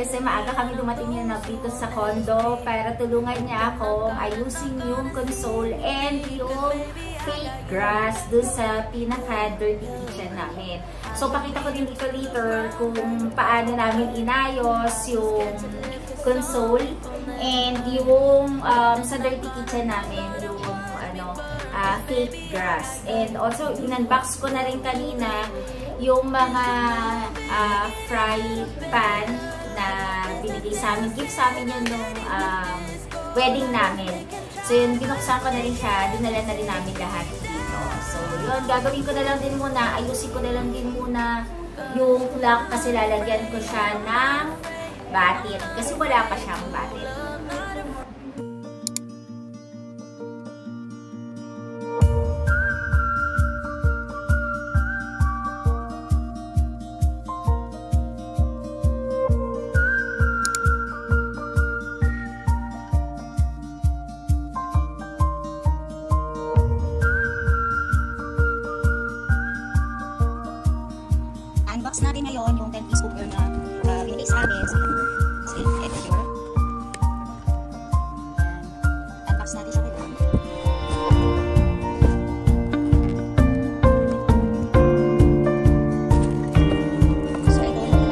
kasi maaga kami dumating yun dito sa condo para tulungan niya ako ayusin yung console and yung fake grass doon sa pinaka-dirty kitchen namin. So, pakita ko din dito later kung paano namin inayos yung console and yung sa dirty kitchen namin, yung fake grass. And also, in-unbox ko na rin kanina yung mga fry pan na binigay sa amin. Gift sa amin yun nung wedding namin. So yun, binuksan ko na rin siya. Dinala na rin namin lahat dito. So yun, gagawin ko na lang din muna. Ayusin ko na lang din muna yung lock kasi lalagyan ko siya ng batit. Kasi wala pa siyang batit. Unbox natin ngayon yung 10-piece cooker na binigay sa amin. So, ito here. Unbox natin siya kita. So, ito yung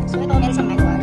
so, ito meron siyang manual.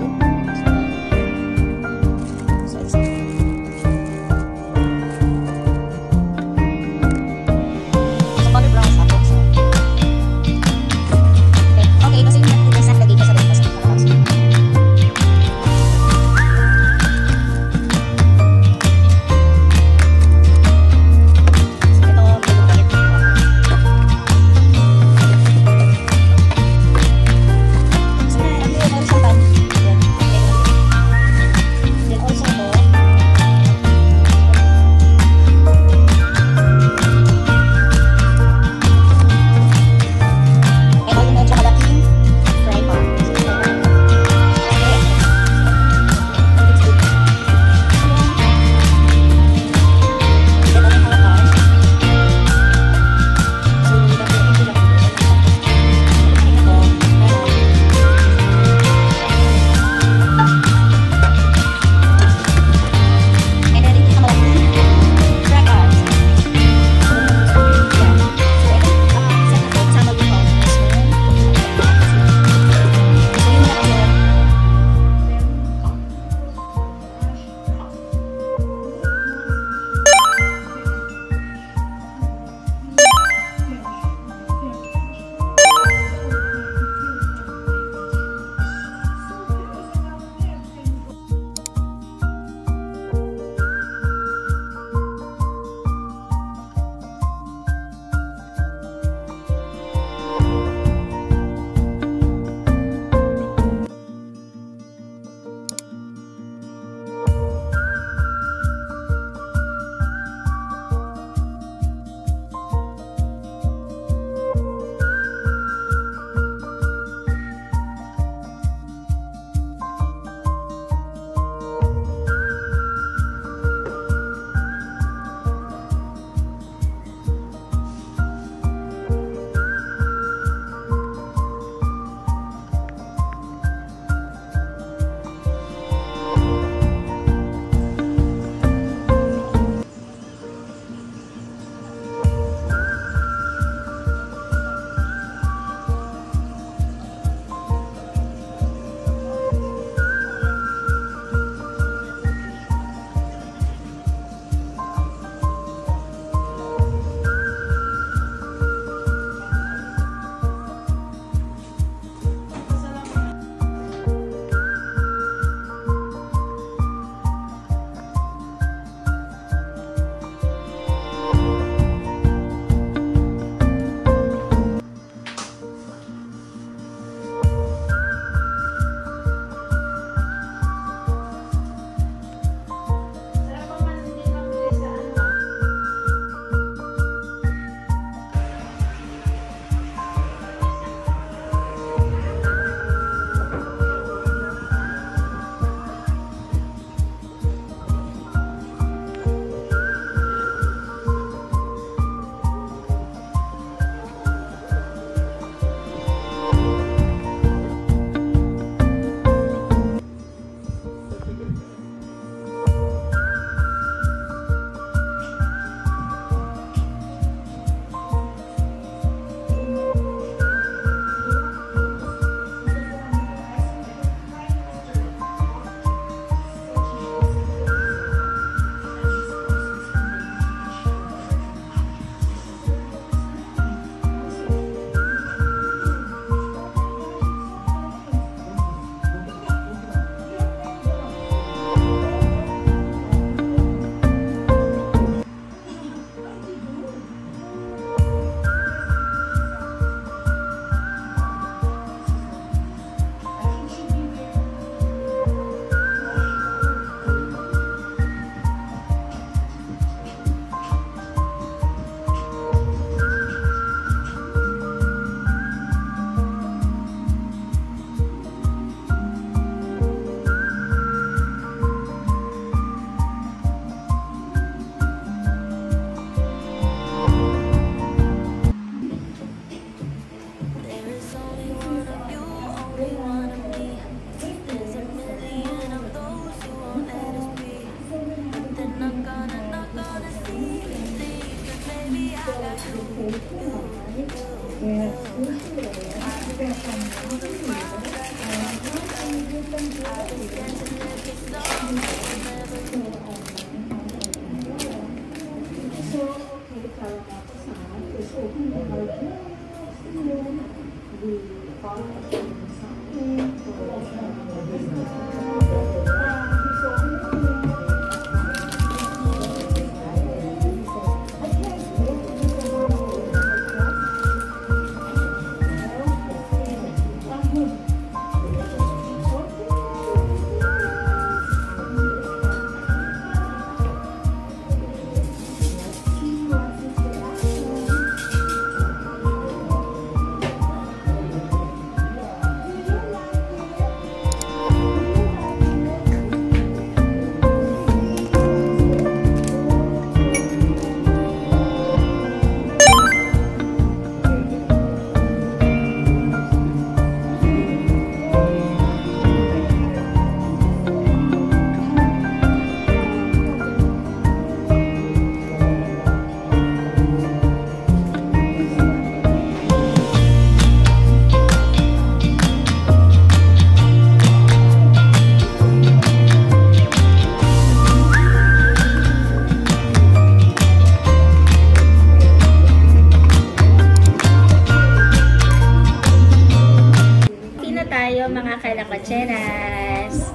Mga kalakotseras,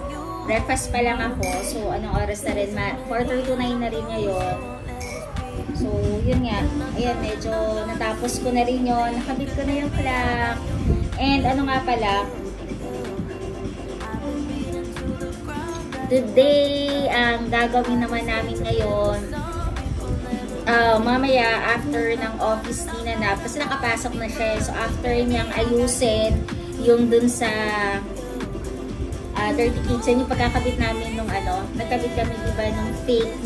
breakfast pa lang ako. So, anong oras na rin? 4:39 na rin ngayon. So, yun nga. Ayan, medyo natapos ko na rin yun. Nakabit ko na yung clock. And ano nga pala, today, ang gagawin naman namin ngayon, mamaya, after ng office ni Nanap, kasi nakapasok na siya. So, after niyang ayusin, yung dun sa Dirty Kitchen, yung pagkakabit namin nung nagkabit kami diba nung fake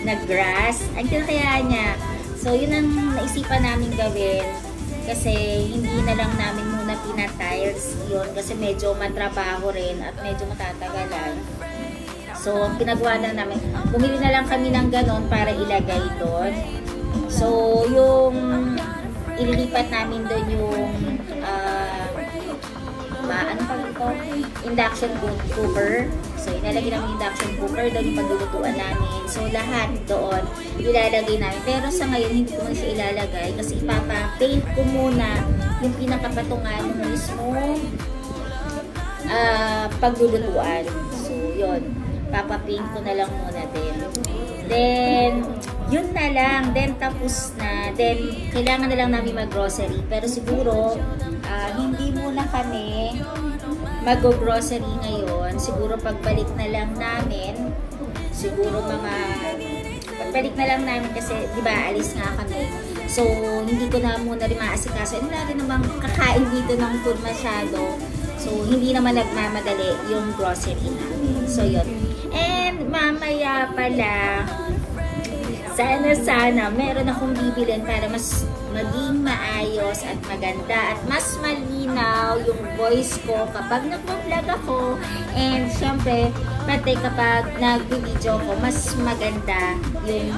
na grass. Ang kinakaya niya. So, yun ang naisipan namin gawin. Kasi, hindi na lang namin muna pinatiles yun. Kasi medyo matrabaho rin at medyo matatagalan. So, ang pinagawa na namin, bumili na lang kami ng ganon para ilagay doon. So, yung ililipat namin doon yung ano pa ito? Induction cooker. So, inalagay namin induction cooker doon yung paglulutuan namin. So, lahat doon ilalagay namin. Pero sa ngayon, hindi ko muna siya ilalagay kasi ipapa-paint ko muna yung pinakapatungan ng mismo paglulutuan. So, yun. Papa-paint ko na lang muna din. Then, yun na lang. Then, tapos na. Then, kailangan na lang namin mag-grocery. Pero siguro, hindi muna kami mag-grocery ngayon. Siguro pagbalik na lang namin. Siguro pagbalik na lang namin kasi, di ba, alis nga kami. So, hindi ko na muna rin maasikaso. Wala rin namang kakain dito ng food masyado. So, hindi naman nagmamadali yung grocery namin. So, yun. And, mamaya pala, sana meron akong bibilin para mas maging maayos at maganda at mas malinaw yung voice ko kapag nag-vlog ako. And syempre, pati kapag nag-video ko, mas maganda yung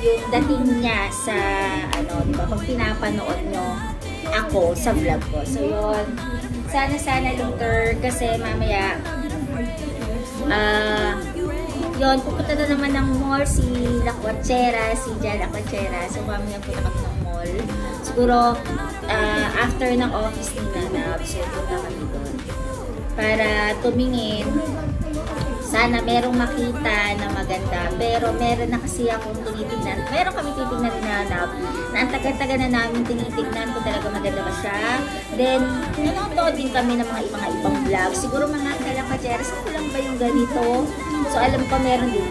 yung dating niya sa diba, pag pinapanood nyo ako sa vlog ko. So yun, sana later kasi mamaya yun, pupunta na naman ng mall si Lakwachera, si Jan Lakwachera. So, mamaya punta kami ng mall. Siguro, after ng office ni Nanap, so punta kami doon. Para tumingin, sana merong makita na maganda. Pero meron na kasi akong tinitignan. Meron kami tinitignan ni Nanap na ang tagal-tagal na namin tinitignan kung talaga maganda ba siya. Then, nanonood din kami ng mga ibang vlog. Siguro mga Kalakachera, saan ko lang ba yung ganito? So, alam ko meron din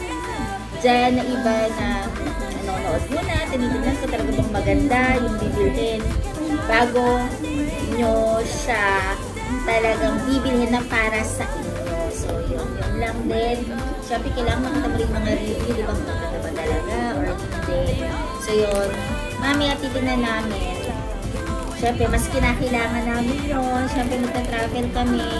dyan na iba na nanonood muna, tinitignan ko talaga bang maganda yung bibilhin bago nyo siya talagang bibilhin na para sa inyo. So, yun lang din. Siyempre, kailangan makita mo rin mga review, di ba kung maganda ba talaga or hindi. So, yun. Mamaya titignan namin. Siyempre, mas kinakailangan namin yun. Siyempre, magta-travel kami.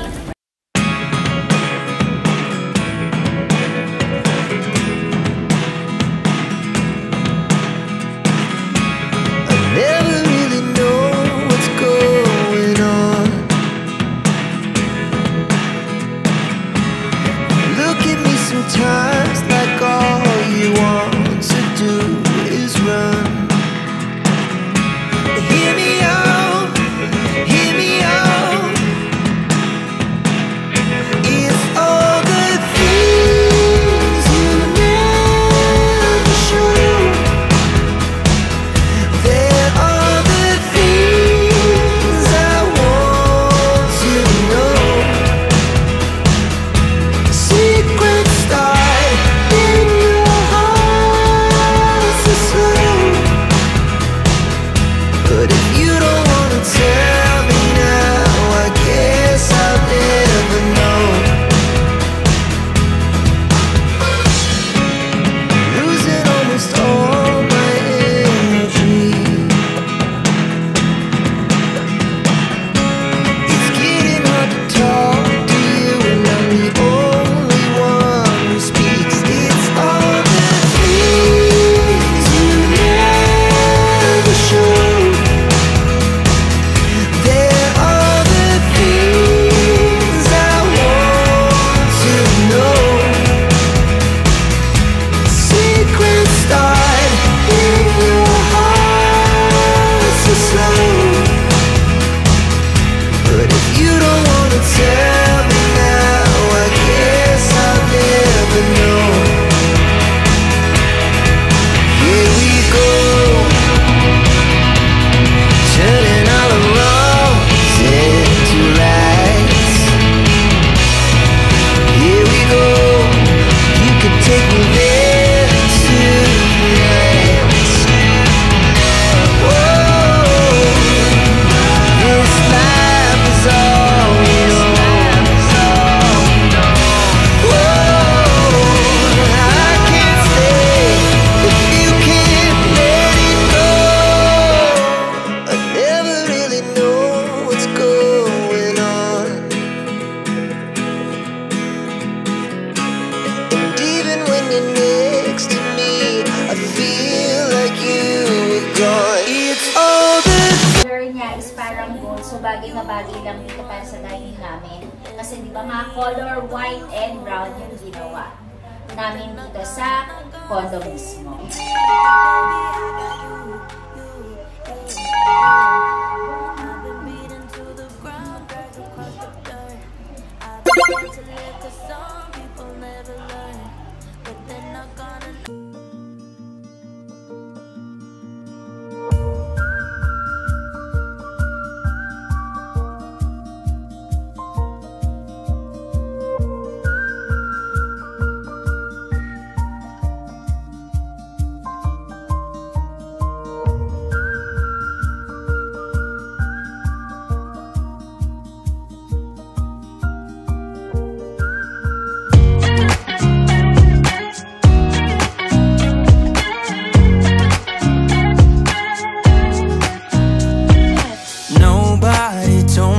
Color niya is parang gold, so bagay na bagay lang dito para sa dining namin. Kasi di ba nga color white and brown yung ginawa namin dito sa condo mismo.